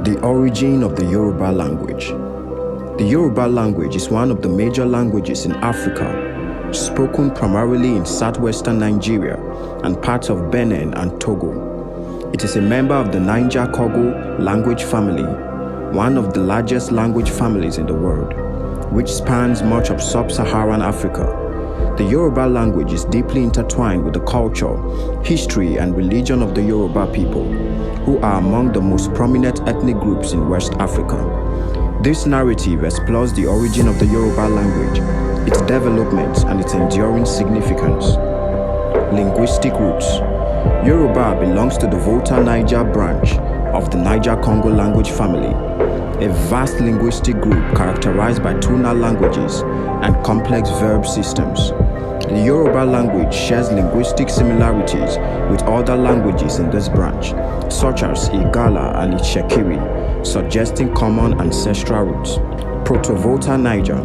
The origin of the Yoruba language. The Yoruba language is one of the major languages in Africa, spoken primarily in southwestern Nigeria and parts of Benin and Togo. It is a member of the Niger-Congo language family, one of the largest language families in the world, which spans much of sub-Saharan Africa. The Yoruba language is deeply intertwined with the culture, history, and religion of the Yoruba people, who are among the most prominent ethnic groups in West Africa. This narrative explores the origin of the Yoruba language, its development, and its enduring significance. Linguistic roots. Yoruba belongs to the Volta-Niger branch of the Niger-Congo language family, a vast linguistic group characterized by tonal languages and complex verb systems. The Yoruba language shares linguistic similarities with other languages in this branch, such as Igala and Itsekiri, suggesting common ancestral roots. Proto-Volta-Niger.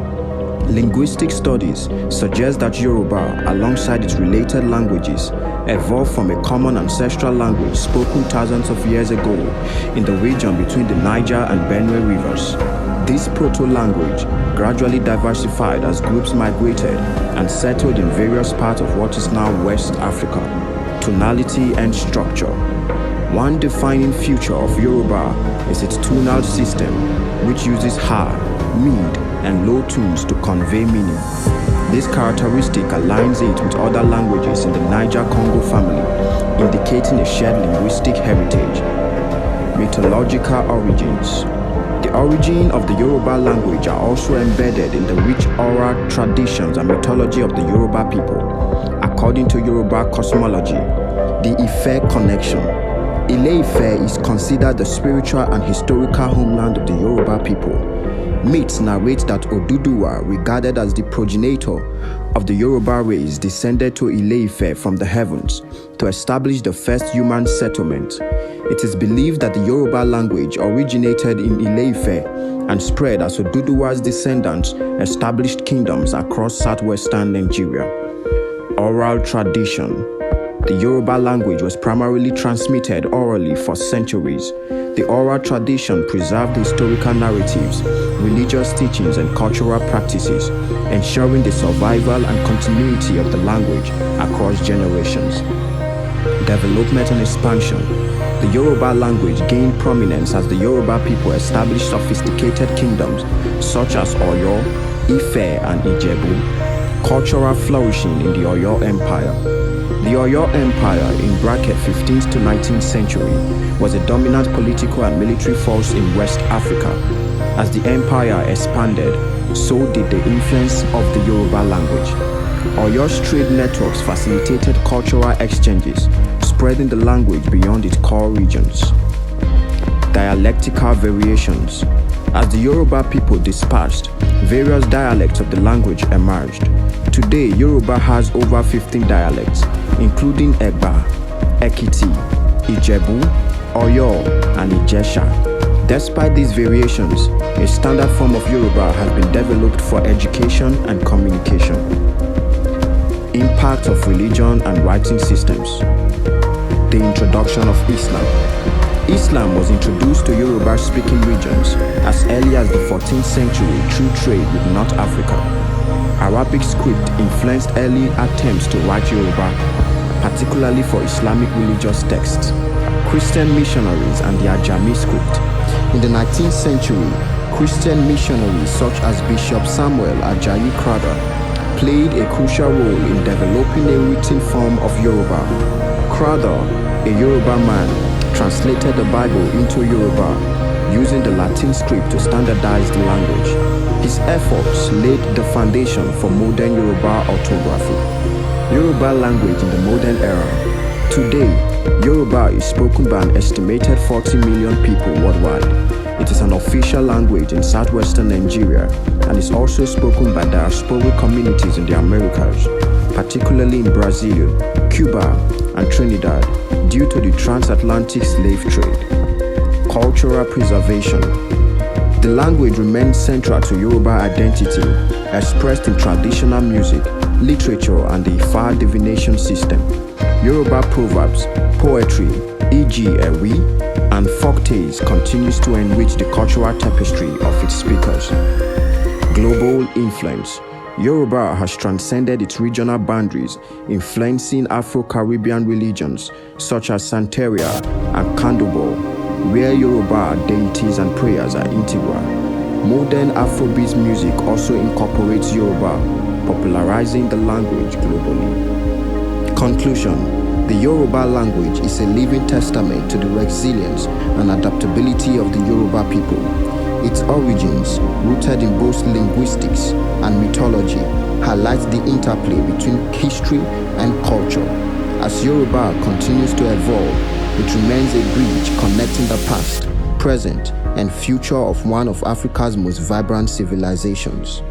Linguistic studies suggest that Yoruba, alongside its related languages, evolved from a common ancestral language spoken thousands of years ago in the region between the Niger and Benue rivers. This proto-language gradually diversified as groups migrated and settled in various parts of what is now West Africa. Tonality and structure. One defining feature of Yoruba is its tonal system, which uses high, mid, and low tones to convey meaning. This characteristic aligns it with other languages in the Niger-Congo family, indicating a shared linguistic heritage. Mythological origins. The origin of the Yoruba language are also embedded in the rich oral traditions and mythology of the Yoruba people. According to Yoruba cosmology, the Ife connection. Ile-Ife is considered the spiritual and historical homeland of the Yoruba people. Myths narrate that Oduduwa, regarded as the progenitor of the Yoruba race, descended to Ile-Ife from the heavens to establish the first human settlement. It is believed that the Yoruba language originated in Ile-Ife and spread as Oduduwa's descendants established kingdoms across southwestern Nigeria. Oral tradition. The Yoruba language was primarily transmitted orally for centuries. The oral tradition preserved historical narratives, religious teachings, and cultural practices, ensuring the survival and continuity of the language across generations. Development and expansion. The Yoruba language gained prominence as the Yoruba people established sophisticated kingdoms such as Oyo, Ife, and Ijebu. Cultural flourishing in the Oyo Empire. The Oyo Empire, in bracket 15th to 19th century, was a dominant political and military force in West Africa. As the empire expanded, so did the influence of the Yoruba language. Oyo's trade networks facilitated cultural exchanges, spreading the language beyond its core regions. Dialectical variations. As the Yoruba people dispersed, various dialects of the language emerged. Today, Yoruba has over 15 dialects, including Egba, Ekiti, Ijebu, Oyo, and Ijesha. Despite these variations, a standard form of Yoruba has been developed for education and communication. Impact of religion and writing systems. The introduction of Islam. Islam was introduced to Yoruba-speaking regions as early as the 14th century through trade with North Africa. Arabic script influenced early attempts to write Yoruba, particularly for Islamic religious texts. Christian missionaries and the Ajami script. In the 19th century, Christian missionaries such as Bishop Samuel Ajayi Crowther played a crucial role in developing a written form of Yoruba. Crowther, a Yoruba man, translated the Bible into Yoruba using the Latin script to standardize the language. His efforts laid the foundation for modern Yoruba orthography. Yoruba language in the modern era. Today, Yoruba is spoken by an estimated 40 million people worldwide. It is an official language in southwestern Nigeria and is also spoken by diaspora communities in the Americas, particularly in Brazil, Cuba, and Trinidad, due to the transatlantic slave trade. Cultural preservation. The language remains central to Yoruba identity, expressed in traditional music, literature, and the Ifa divination system. Yoruba proverbs, poetry, e.g. Ewi, and folk heritage continues to enrich the cultural tapestry of its speakers. Global influence. Yoruba has transcended its regional boundaries, influencing Afro-Caribbean religions such as Santeria and Kandobo, where Yoruba deities and prayers are integral. Modern Afrobeat music also incorporates Yoruba, popularizing the language globally. Conclusion. The Yoruba language is a living testament to the resilience and adaptability of the Yoruba people. Its origins, rooted in both linguistics and mythology, highlight the interplay between history and culture. As Yoruba continues to evolve, it remains a bridge connecting the past, present, and future of one of Africa's most vibrant civilizations.